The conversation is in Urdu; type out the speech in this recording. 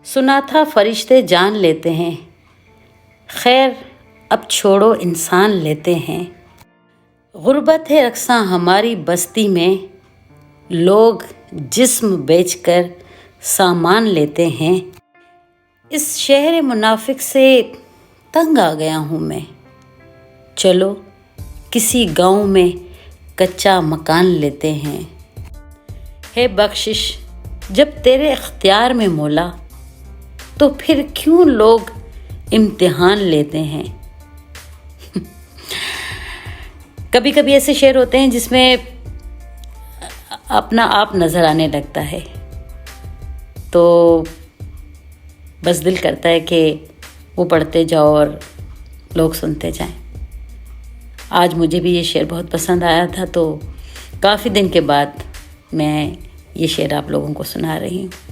سنا تھا فرشتے جان لیتے ہیں، خیر اب چھوڑو انسان لیتے ہیں۔ غربت ہے رقصاں ہماری بستی میں، لوگ جسم بیچ کر سامان لیتے ہیں۔ اس شہر منافق سے تنگ آ گیا ہوں میں، چلو کسی گاؤں میں کچا مکان لیتے ہیں۔ ہے بخشش جب تیرے اختیار میں مولا، تو پھر کیوں لوگ امتحان لیتے ہیں۔ کبھی کبھی ایسے شعر ہوتے ہیں جس میں اپنا آپ نظر آنے لگتا ہے، تو بس دل کرتا ہے کہ وہ پڑھتے جاؤ اور لوگ سنتے جائیں۔ آج مجھے بھی یہ شعر بہت پسند آیا تھا، تو کافی دن کے بعد میں یہ شعر آپ لوگوں کو سنا رہی ہوں۔